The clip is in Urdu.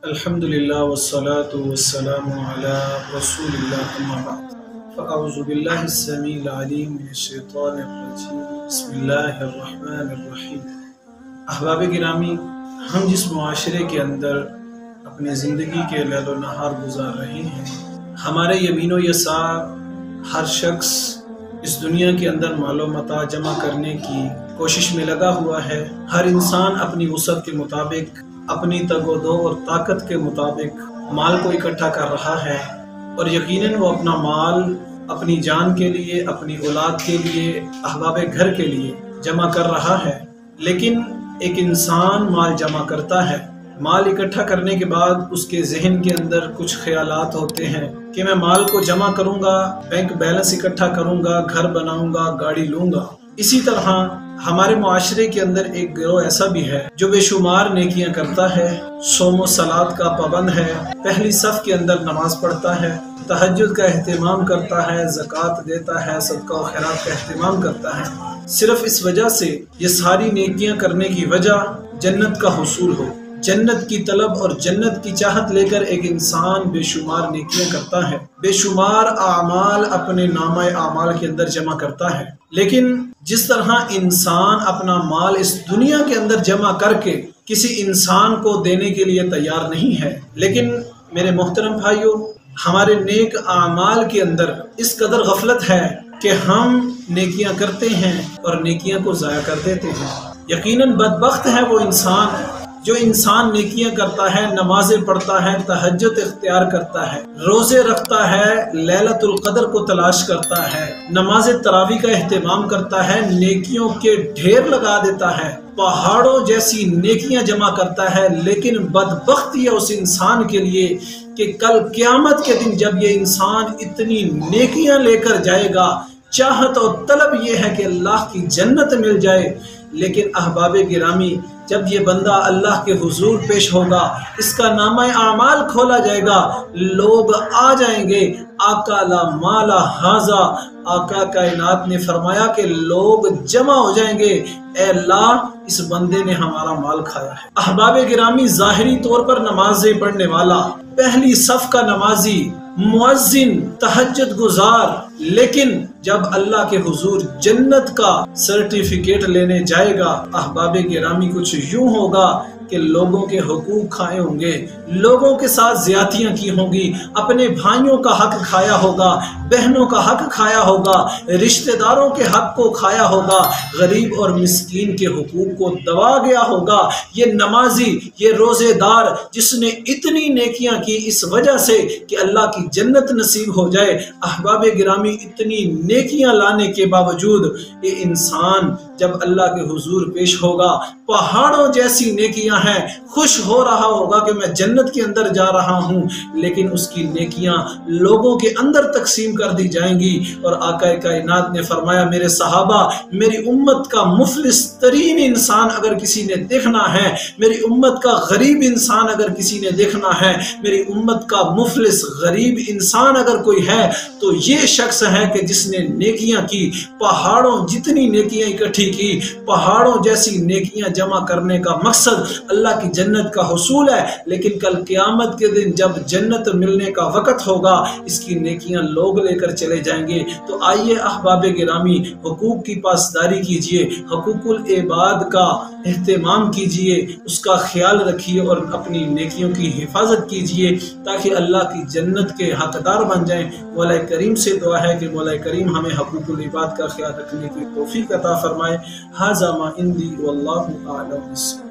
الحمدللہ والصلاة والسلام علی رسول اللہ اما بعد فاعوذ باللہ السمیع العلیم من الشیطان الرجیم بسم اللہ الرحمن الرحیم۔ احباب گرامی، ہم جس معاشرے کے اندر اپنی زندگی کے لیل و نہار گزار رہے ہیں، ہمارے یمین و یسار ہر شخص اس دنیا کے اندر مال و متاع جمع کرنے کی کوشش میں لگا ہوا ہے۔ ہر انسان اپنی وسعت کے مطابق، اپنی تگ و دو اور طاقت کے مطابق مال کو اکٹھا کر رہا ہے، اور یقیناً وہ اپنا مال اپنی جان کے لیے، اپنی اولاد کے لیے، احباب گھر کے لیے جمع کر رہا ہے۔ لیکن ایک انسان مال جمع کرتا ہے، مال اکٹھا کرنے کے بعد اس کے ذہن کے اندر کچھ خیالات ہوتے ہیں کہ میں مال کو جمع کروں گا، بینک بیلنس اکٹھا کروں گا، گھر بناؤں گا، گاڑی لوں گا۔ اسی طرح ہمارے معاشرے کے اندر ایک گروہ ایسا بھی ہے جو بے شمار نیکیاں کرتا ہے، صوم و صلات کا پابند ہے، پہلی صف کے اندر نماز پڑھتا ہے، تہجد کا اہتمام کرتا ہے، زکوٰۃ دیتا ہے، صدقہ و خیرات کا اہتمام کرتا ہے، صرف اس وجہ سے یہ ساری نیکیاں کرنے کی وجہ جنت کا حصول ہو۔ جنت کی طلب اور جنت کی چاہت لے کر ایک انسان بے شمار نیکیاں کرتا ہے، بے شمار اعمال اپنے نامہ اعمال کے اندر جمع کرتا ہے۔ لیکن جس طرح انسان اپنا مال اس دنیا کے اندر جمع کر کے کسی انسان کو دینے کے لیے تیار نہیں ہے، لیکن میرے محترم بھائیوں، ہمارے نیک اعمال کے اندر اس قدر غفلت ہے کہ ہم نیکیاں کرتے ہیں اور نیکیاں کو ضائع کر دیتے ہیں۔ یقیناً بدبخت ہے وہ انسان جو انسان نیکیاں کرتا ہے، نمازیں پڑھتا ہے، تہجد اختیار کرتا ہے، روزے رکھتا ہے، لیلۃ القدر کو تلاش کرتا ہے، نماز تراویح کا اہتمام کرتا ہے، نیکیوں کے ڈھیر لگا دیتا ہے، پہاڑوں جیسی نیکیاں جمع کرتا ہے، لیکن بدبختی ہے اس انسان کے لیے کہ کل قیامت کے دن جب یہ انسان اتنی نیکیاں لے کر جائے گا، چاہت اور طلب یہ ہے کہ اللہ کی جنت مل جائے، لیکن احباب گرامی، جب یہ بندہ اللہ کے حضور پیش ہوگا، اس کا نامہ اعمال کھولا جائے گا، لوگ آ جائیں گے، آقا لا مالا حاذا، آقا کائنات نے فرمایا کہ لوگ جمع ہو جائیں گے، اے اللہ اس بندے نے ہمارا مال کھایا ہے۔ احباب گرامی، ظاہری طور پر نمازیں پڑھنے والا، پہلی صف کا نمازی، مؤذن، تہجد گزار، لیکن جب اللہ کے حضور جنت کا سرٹیفکیٹ لینے جائے گا، احباب گرامی کچھ یوں ہوگا کہ لوگوں کے حقوق کھائے ہوں گے، لوگوں کے ساتھ زیادتیاں کی ہوں گی، اپنے بھائیوں کا حق کھایا ہوگا، بہنوں کا حق کھایا ہوگا، رشتہ داروں کے حق کو کھایا ہوگا، غریب اور مسکین کے حقوق کو دبا گیا ہوگا۔ یہ نمازی، یہ روزے دار جس نے اتنی نیکیاں کی اس وجہ سے کہ اللہ کی جنت نصیب ہو جائے، احباب گرامی اتنی نیکیاں لانے کے باوجود یہ انسان جب اللہ کے حضور پیش ہوگا، پہاڑوں جیسی نیکیاں ہیں، خوش ہو رہا ہوگا کہ میں جنت کے اندر جا رہا ہوں، لیکن اس کی نیکیاں لوگوں کے اندر تقسیم کر دی جائیں گی، اور آقا کائنات نے فرمایا میرے صحابہ، میری امت کا مفلس ترین انسان اگر کسی نے دیکھنا ہے، میری امت کا غریب انسان اگر کسی نے دیکھنا ہے، میری امت کا مفلس غریب انسان اگر کوئی ہے تو یہ شخص ہے کہ جس نے نیکیاں کی، پہاڑوں جتنی نیکیاں اکٹھی کی، پہاڑوں جیسی نیکیاں جمع کرنے کا مقصد اللہ کی جنت کا حصول ہے، لیکن کل قیامت کے دن جب جنت ملنے کا وقت ہوگا، اس کی نیکیاں لوگ لے کر چلے جائیں گے۔ تو آئیے احباب گرامی، حقوق کی پاسداری کیجئے، حقوق العباد کا اہتمام کیجئے، اس کا خیال رکھیے اور اپنی نیکیوں کی حفاظت کیجئے تاکہ اللہ کی جنت کے حقدار بن جائیں۔ مولا کریم سے دعا ہے کہ مولا کریم ہمیں حقوق العباد کا خیال رکھنے کی توفیق عطا فرمائے۔ ھذا ما عندی واللہ اعلم۔